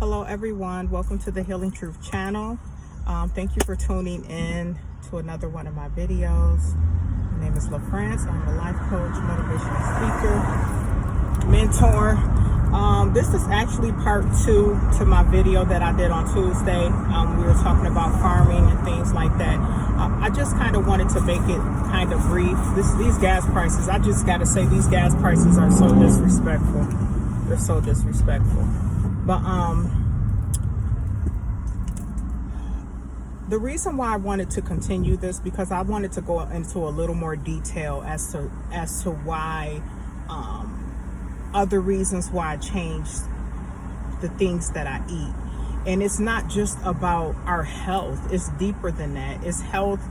Hello everyone, welcome to the Healing Truth channel. Thank you for tuning in to another one of my videos. My name is LaFrance. I'm a life coach, motivational speaker, mentor. This is actually part 2 to my video that I did on Tuesday. We were talking about farming and things like that. I just kind of wanted to make it kind of brief. These gas prices, I just got to say, these gas prices are so disrespectful. They're so disrespectful. But the reason why I wanted to continue this, because I wanted to go into a little more detail as to why, other reasons why I changed the things that I eat. And it's not just about our health, it's deeper than that. It's health,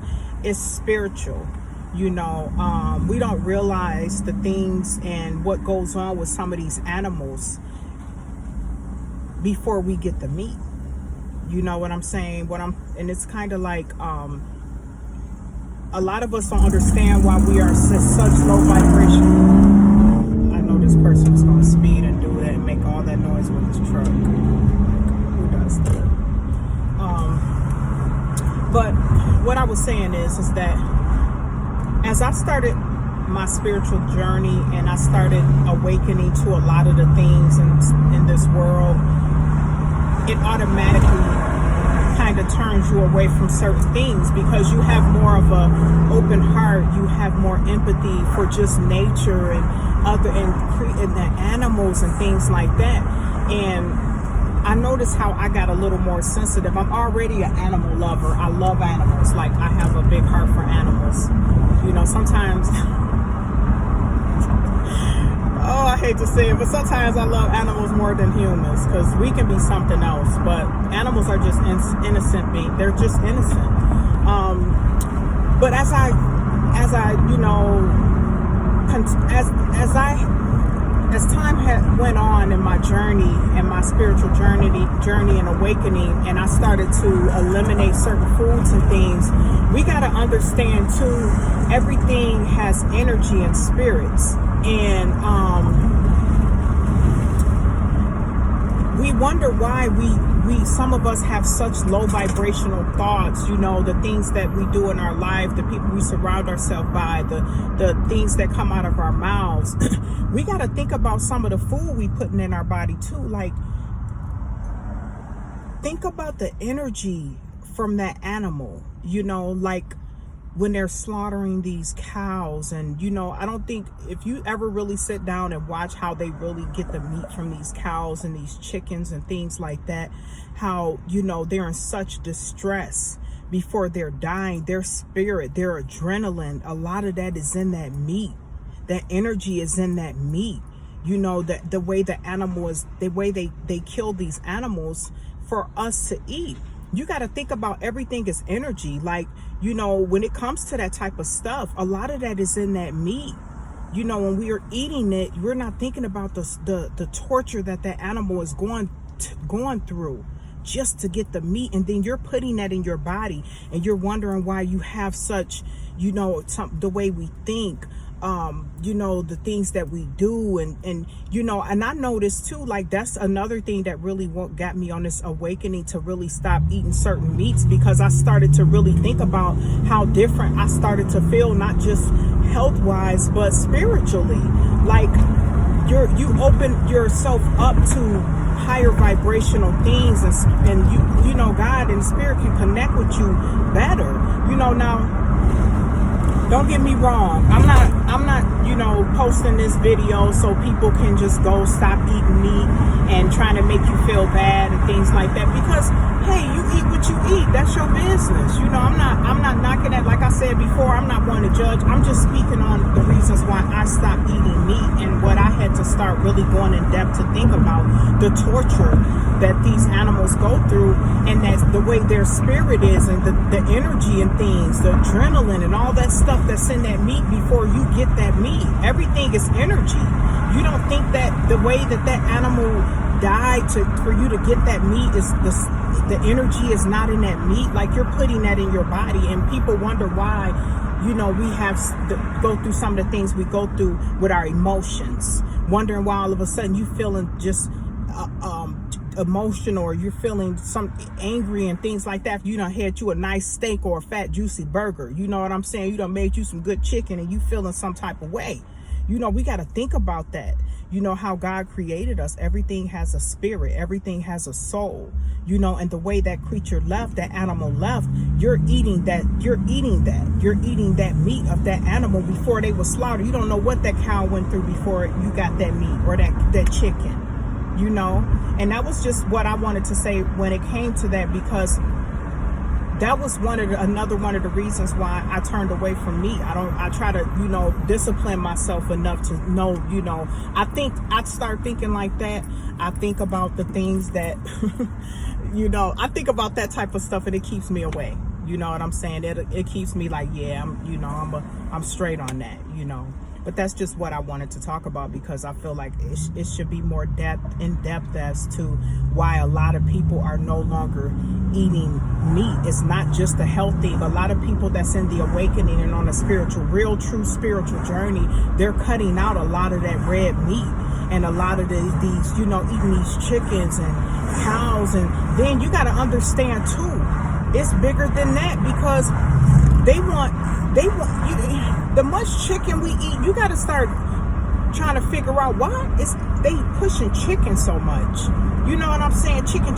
it's spiritual. You know, we don't realize the things and what goes on with some of these animals before we get the meat. You know what I'm saying? And it's kind of like, a lot of us don't understand why we are such low vibration. I know this person is going to speed and do that and make all that noise with his truck. Who does that? But what I was saying is that as I started my spiritual journey and I started awakening to a lot of the things in this world, it automatically kind of turns you away from certain things because you have more of a open heart. You have more empathy for just nature and the animals and things like that. And I noticed how I got a little more sensitive. I'm already an animal lover. I love animals. Like, I have a big heart for animals. You know, sometimes oh, I hate to say it, but sometimes I love animals more than humans because we can be something else, but animals are just innocent beings. They're just innocent. But as I, you know, as time went on in my journey and my spiritual journey and awakening, and I started to eliminate certain foods and things, we got to understand too, everything has energy and spirits. And we wonder why some of us have such low vibrational thoughts. You know, the things that we do in our life, the people we surround ourselves by, the things that come out of our mouths. We got to think about some of the food we putting in our body too. Like, think about the energy from that animal, you know, like when they're slaughtering these cows. And, you know, I don't think if you ever really sit down and watch how they really get the meat from these cows and these chickens and things like that, how, you know, they're in such distress before they're dying. Their spirit, their adrenaline, a lot of that is in that meat. That energy is in that meat. You know, the way the animal is, the way they kill these animals for us to eat. You got to think about everything as energy. Like, you know, when it comes to that type of stuff, a lot of that is in that meat. You know, when we are eating it, we're not thinking about the torture that animal is going through just to get the meat. And then you're putting that in your body and you're wondering why you have such, you know, the way we think, you know, the things that we do. And, you know, and I noticed too, like, that's another thing that really got me on this awakening to really stop eating certain meats, because I started to really think about how different I started to feel, not just health wise, but spiritually. Like, you open yourself up to higher vibrational things, and you know, God and spirit can connect with you better. You know, now, don't get me wrong. I'm not, you know, posting this video so people can just go stop eating meat and trying to make you feel bad and things like that. Because, hey, you eat what you eat. That's your business. You know, I'm not knocking it. Like I said before, I'm not one to judge. I'm just speaking on the reasons why I stopped eating meat and what I had to start really going in depth to think about the torture that these animals go through, and that's the way their spirit is, and the energy and things, the adrenaline and all that stuff that's in that meat before you get that meat. Everything is energy. You don't think that the way that animal died for you to get that meat is the energy is not in that meat. Like, you're putting that in your body, and people wonder why, you know, we have to go through some of the things we go through with our emotions, wondering why all of a sudden you feeling just emotional, or you're feeling some angry and things like that, you done had you a nice steak or a fat juicy burger, you know what I'm saying, you done made you some good chicken and you feeling some type of way. You know, we got to think about that. You know how God created us. Everything has a spirit. Everything has a soul. You know, and the way that creature left, that animal left, you're eating that meat of that animal before they were slaughtered. You don't know what that cow went through before you got that meat or that chicken, you know. And that was just what I wanted to say when it came to that, because that was another one of the reasons why I turned away from meat. I try to, you know, discipline myself enough to know, you know, I start thinking like that. I think about the things that, you know, I think about that type of stuff, and it keeps me away. You know what I'm saying? It keeps me like, yeah, I'm straight on that, you know. But that's just what I wanted to talk about, because I feel like it should be more in depth as to why a lot of people are no longer eating meat. It's not just a health thing. A lot of people that's in the awakening and on a real true spiritual journey, they're cutting out a lot of that red meat and a lot of these, you know, eating these chickens and cows. And then you got to understand too, it's bigger than that, because they want the much chicken we eat. You got to start trying to figure out why they pushing chicken so much. You know what I'm saying? Chicken.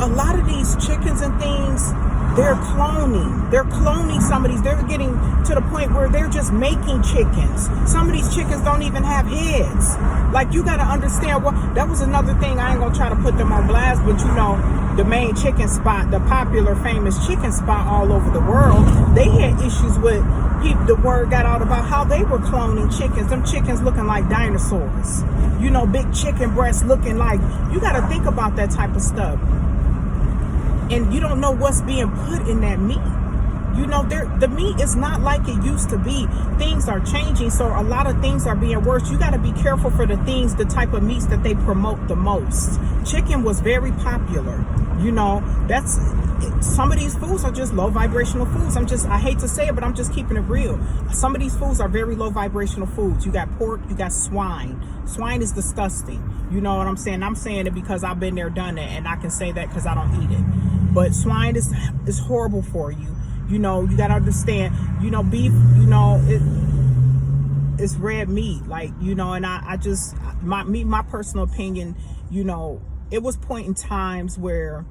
A lot of these chickens and things, they're cloning some of these. They're getting to the point where they're just making chickens. Some of these chickens don't even have heads. Like, you got to understand that was another thing. I ain't gonna try to put them on blast, but you know, the main chicken spot, the popular famous chicken spot all over the world, they had issues with people. The word got out about how they were cloning chickens. Them chickens looking like dinosaurs. You know, big chicken breasts looking like, you got to think about that type of stuff. And you don't know what's being put in that meat. You know, the meat is not like it used to be. Things are changing, so a lot of things are being worse. You got to be careful for the type of meats that they promote the most. Chicken was very popular. You know, some of these foods are just low vibrational foods. I hate to say it, but I'm just keeping it real. Some of these foods are very low vibrational foods. You got pork, you got swine. Swine is disgusting. You know what I'm saying? I'm saying it because I've been there, done it, and I can say that because I don't eat it. But swine is horrible for you. You know, you got to understand, you know, beef, you know, it's red meat. Like, you know, and I just, my personal opinion, you know, it was point in times where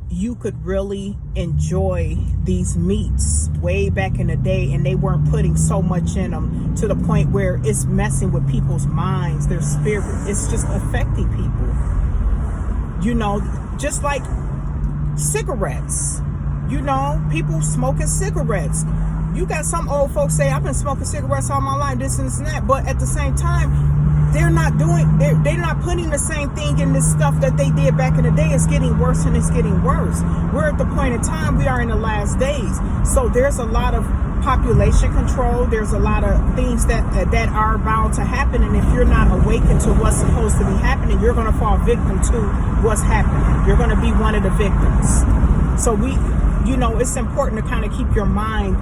you could really enjoy these meats way back in the day, and they weren't putting so much in them to the point where it's messing with people's minds, their spirit. It's just affecting people. You know, just like cigarettes. You know, people smoking cigarettes. You got some old folks say, I've been smoking cigarettes all my life, this and this and that. But at the same time, they're not putting the same thing in this stuff that they did back in the day. It's getting worse and it's getting worse. We're at the point in time, we are in the last days. So there's a lot of population control. There's a lot of things that are bound to happen. And if you're not awakened to what's supposed to be happening, you're going to fall victim to what's happening. You're going to be one of the victims. So you know, it's important to kind of keep your mind,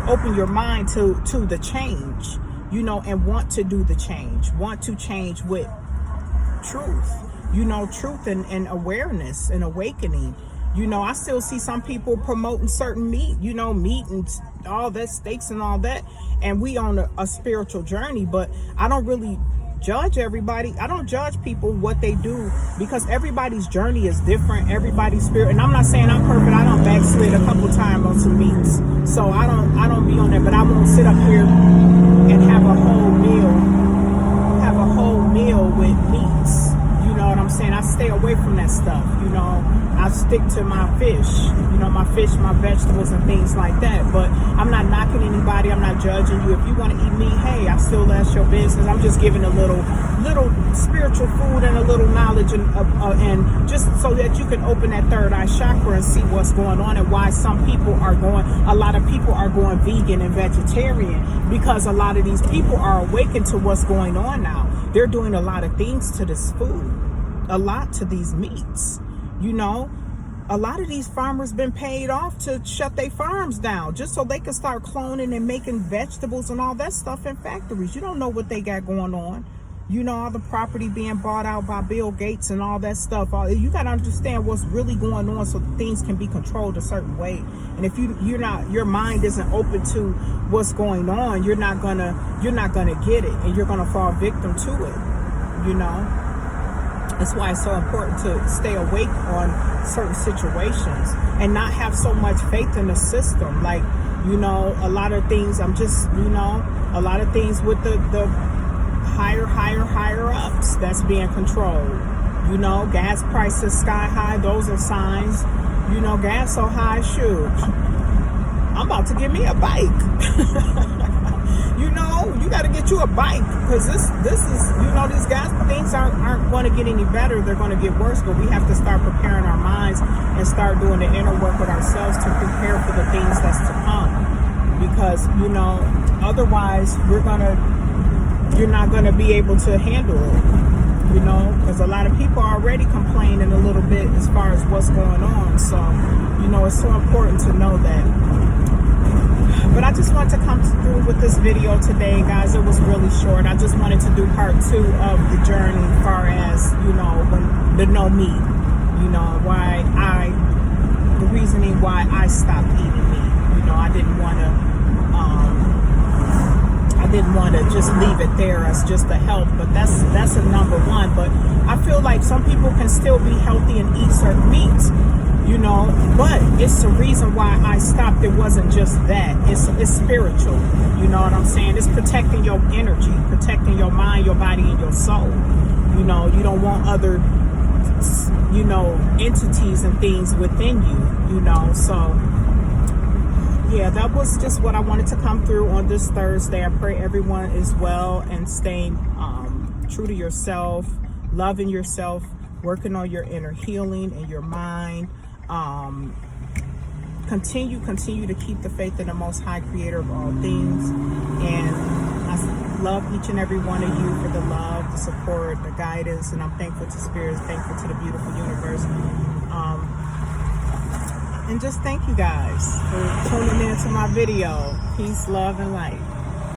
open your mind to the change, you know, and want to do the change, want to change with truth, you know, truth and awareness and awakening. You know, I still see some people promoting certain meat, you know, meat and all that, steaks and all that. And we on a spiritual journey, but I don't really judge everybody. I don't judge people what they do, because everybody's journey is different. Everybody's spirit. And I'm not saying I'm perfect. I don't backslid a couple times on some meats. So I don't be on that, but I won't sit up here and have a whole meal with meats. You know what I'm saying? I stay away from that stuff. You know, I stick to my fish, you know, my vegetables and things like that. But I'm not knocking anybody. I'm not judging you. If you want to eat meat, hey, I still, that's your business. I'm just giving a little spiritual food and a little knowledge and just so that you can open that third eye chakra and see what's going on and why a lot of people are going vegan and vegetarian, because a lot of these people are awakened to what's going on now. They're doing a lot of things to this food, a lot to these meats. You know, a lot of these farmers been paid off to shut their farms down just so they can start cloning and making vegetables and all that stuff in factories. You don't know what they got going on. you know, all the property being bought out by Bill Gates and all that stuff. You got to understand what's really going on so things can be controlled a certain way. And if your mind isn't open to what's going on, you're not gonna get it, and you're gonna fall victim to it. You know, that's why it's so important to stay awake on certain situations and not have so much faith in the system. Like, you know, a lot of things, a lot of things with the higher ups that's being controlled. You know, gas prices sky high, those are signs. You know, gas so high, shoot, I'm about to get me a bike. You know, you got to get you a bike, because this is, you know, these gas things aren't going to get any better. They're going to get worse. But we have to start preparing our minds and start doing the inner work with ourselves to prepare for the things that's to come. Because, you know, otherwise you're not going to be able to handle it, you know, because a lot of people are already complaining a little bit as far as what's going on. So, you know, it's so important to know that. But I just wanted to come through with this video today, guys. It was really short. I just wanted to do part 2 of the journey as far as, you know, the no meat, you know, the reasoning why I stopped eating meat. You know, I didn't want to just leave it there as just a health, but that's a number one. But I feel like some people can still be healthy and eat certain meats, you know, but it's the reason why I stopped. It wasn't just that. It's spiritual. You know what I'm saying? It's protecting your energy, protecting your mind, your body, and your soul. You know, you don't want other, you know, entities and things within you, you know. So yeah, that was just what I wanted to come through on this Thursday. I pray everyone is well and staying true to yourself, loving yourself, working on your inner healing and your mind. Continue to keep the faith in the Most High, Creator of all things. And I love each and every one of you for the love, the support, the guidance, and I'm thankful to Spirit, thankful to the beautiful universe. And just thank you guys for tuning in to my video. Peace, love, and light.